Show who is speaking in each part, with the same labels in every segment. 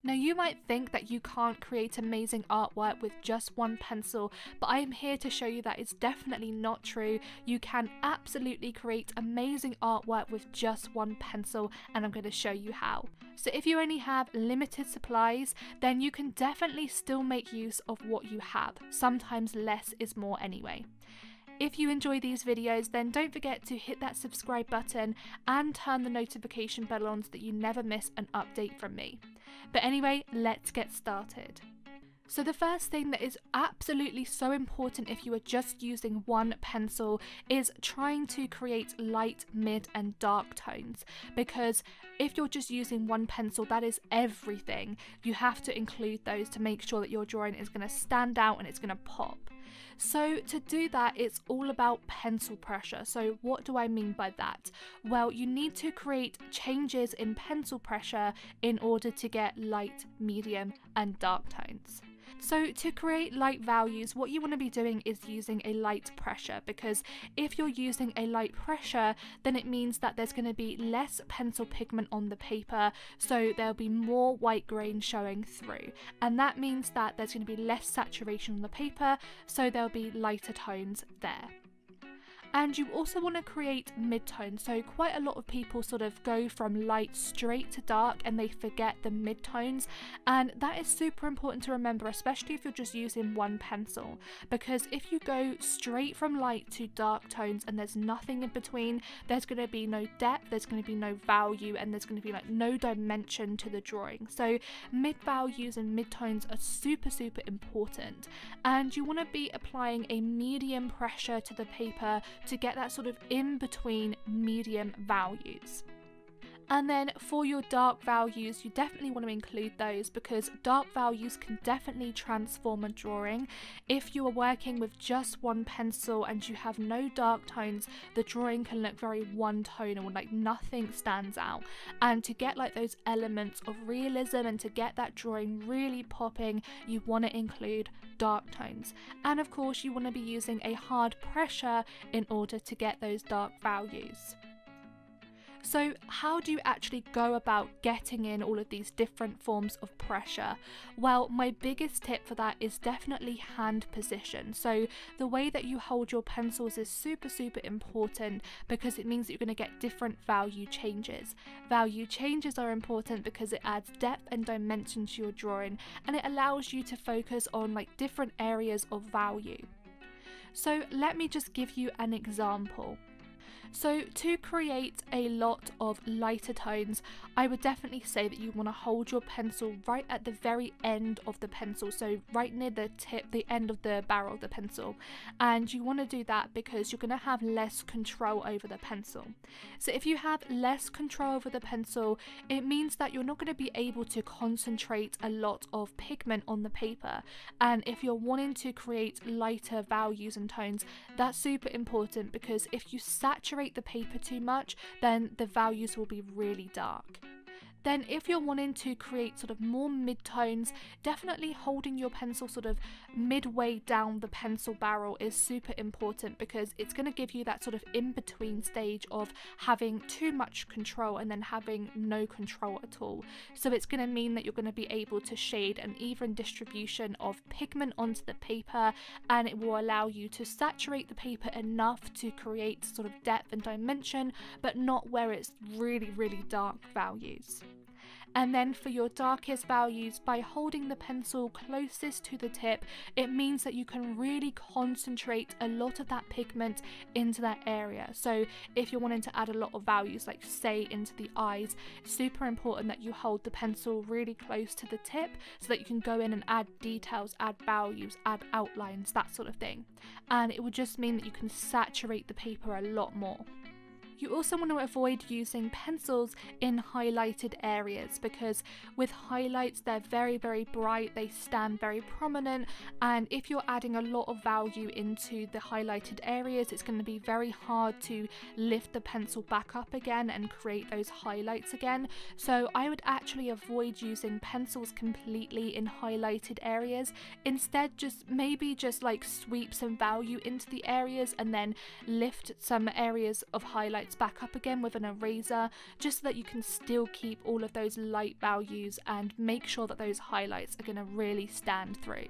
Speaker 1: Now you might think that you can't create amazing artwork with just one pencil, but I am here to show you that it's definitely not true. You can absolutely create amazing artwork with just one pencil, and I'm going to show you how. So if you only have limited supplies, then you can definitely still make use of what you have. Sometimes less is more anyway. If you enjoy these videos, then don't forget to hit that subscribe button and turn the notification bell on so that you never miss an update from me. But anyway, let's get started. So the first thing that is absolutely so important if you are just using one pencil is trying to create light, mid and dark tones, because if you're just using one pencil, that is everything. You have to include those to make sure that your drawing is going to stand out and it's going to pop. So to do that, it's all about pencil pressure. So what do I mean by that? Well, you need to create changes in pencil pressure in order to get light, medium and dark tones. So to create light values, what you want to be doing is using a light pressure, because if you're using a light pressure, then it means that there's going to be less pencil pigment on the paper, so there'll be more white grain showing through, and that means that there's going to be less saturation on the paper, so there'll be lighter tones there. And you also want to create midtones. So quite a lot of people sort of go from light straight to dark and they forget the midtones, and that is super important to remember, especially if you're just using one pencil, because if you go straight from light to dark tones and there's nothing in between, there's going to be no depth, there's going to be no value, and there's going to be like no dimension to the drawing. So mid values and midtones are super important, and you want to be applying a medium pressure to the paper to get that sort of in between medium values. And then for your dark values, you definitely want to include those, because dark values can definitely transform a drawing. If you are working with just one pencil and you have no dark tones, the drawing can look very one tone and like nothing stands out. And to get like those elements of realism and to get that drawing really popping, you want to include dark tones. And of course you want to be using a hard pressure in order to get those dark values. So how do you actually go about getting in all of these different forms of pressure? Well, my biggest tip for that is definitely hand position. So the way that you hold your pencils is super important, because it means that you're going to get different value changes. Value changes are important because it adds depth and dimension to your drawing, and it allows you to focus on like different areas of value. So let me just give you an example. So to create a lot of lighter tones, I would definitely say that you want to hold your pencil right at the very end of the pencil, so right near the tip, the end of the barrel of the pencil, and you want to do that because you're going to have less control over the pencil. So if you have less control over the pencil, it means that you're not going to be able to concentrate a lot of pigment on the paper, and if you're wanting to create lighter values and tones, that's super important, because if you saturate the paper too much, then the values will be really dark. Then if you're wanting to create sort of more mid-tones, definitely holding your pencil sort of midway down the pencil barrel is super important, because it's going to give you that sort of in-between stage of having too much control and then having no control at all. So it's going to mean that you're going to be able to shade an even distribution of pigment onto the paper, and it will allow you to saturate the paper enough to create sort of depth and dimension, but not where it's really dark values. And then for your darkest values, by holding the pencil closest to the tip, it means that you can really concentrate a lot of that pigment into that area. So if you're wanting to add a lot of values, like say into the eyes, it's super important that you hold the pencil really close to the tip so that you can go in and add details, add values, add outlines, that sort of thing. And it would just mean that you can saturate the paper a lot more. You also want to avoid using pencils in highlighted areas, because with highlights they're very bright, they stand very prominent, and if you're adding a lot of value into the highlighted areas, it's going to be very hard to lift the pencil back up again and create those highlights again. So I would actually avoid using pencils completely in highlighted areas. Instead, maybe just like sweep some value into the areas and then lift some areas of highlights highlights back up again with an eraser, just so that you can still keep all of those light values and make sure that those highlights are going to really stand through.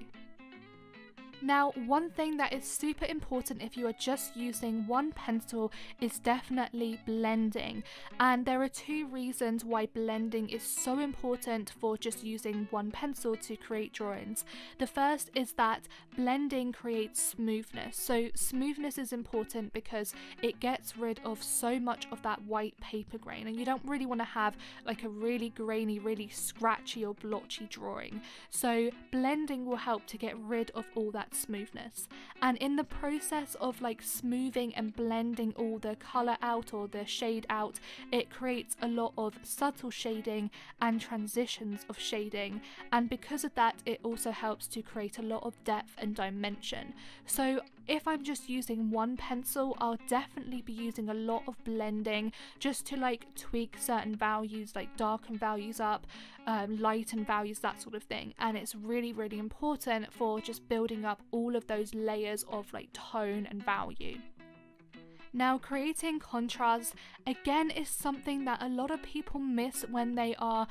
Speaker 1: Now, one thing that is super important if you are just using one pencil is definitely blending, and there are two reasons why blending is so important for just using one pencil to create drawings. The first is that blending creates smoothness. So smoothness is important because it gets rid of so much of that white paper grain, and you don't really want to have like a really grainy, really scratchy or blotchy drawing. So blending will help to get rid of all that smoothness, and in the process of like smoothing and blending all the color out or the shade out, it creates a lot of subtle shading and transitions of shading, and because of that it also helps to create a lot of depth and dimension. So if I'm just using one pencil, I'll definitely be using a lot of blending just to like tweak certain values, like darken values up, lighten values, that sort of thing. And it's really, really important for just building up all of those layers of like tone and value. Now, creating contrast again is something that a lot of people miss when they are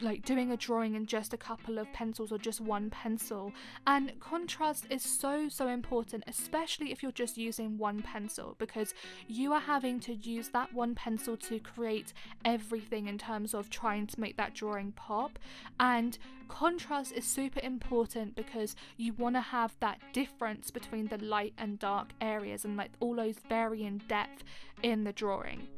Speaker 1: like doing a drawing in just a couple of pencils or just one pencil. And contrast is so important, especially if you're just using one pencil, because you are having to use that one pencil to create everything in terms of trying to make that drawing pop. And contrast is super important because you want to have that difference between the light and dark areas and like all those varying depth in the drawing.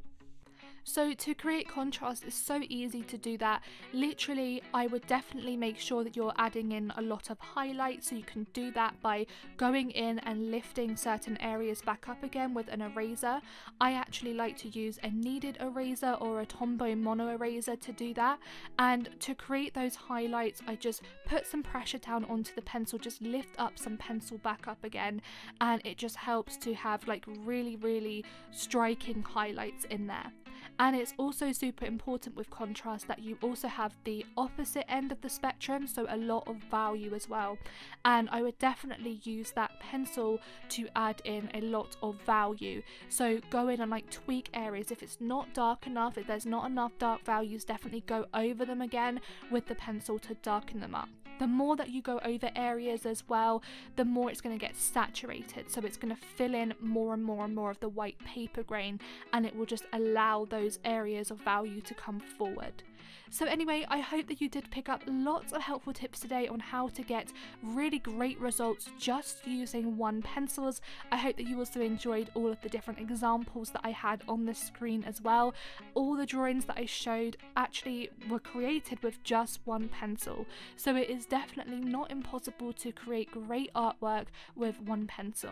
Speaker 1: So to create contrast is so easy to do that. Literally, I would definitely make sure that you're adding in a lot of highlights, so you can do that by going in and lifting certain areas back up again with an eraser. I actually like to use a kneaded eraser or a Tombow mono eraser to do that, and to create those highlights I just put some pressure down onto the pencil, just lift up some pencil back up again, and it just helps to have like really striking highlights in there. And it's also super important with contrast that you also have the opposite end of the spectrum, so a lot of value as well. And I would definitely use that pencil to add in a lot of value. So go in and like tweak areas. If it's not dark enough, if there's not enough dark values, definitely go over them again with the pencil to darken them up. The more that you go over areas as well, the more it's going to get saturated, so it's going to fill in more and more of the white paper grain, and it will just allow those areas of value to come forward. So anyway, I hope that you did pick up lots of helpful tips today on how to get really great results just using one pencils. I hope that you also enjoyed all of the different examples that I had on the screen as well. All the drawings that I showed actually were created with just one pencil, so it is definitely not impossible to create great artwork with one pencil.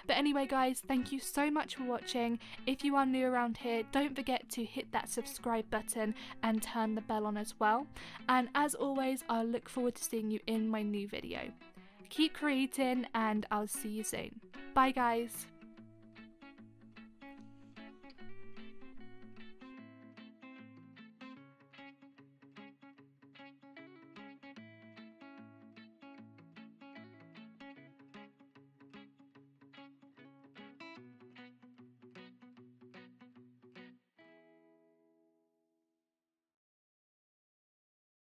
Speaker 1: But anyway guys, thank you so much for watching. If you are new around here, don't forget to hit that subscribe button and turn the bell on as well. And as always, I'll look forward to seeing you in my new video. Keep creating, and I'll see you soon. Bye guys.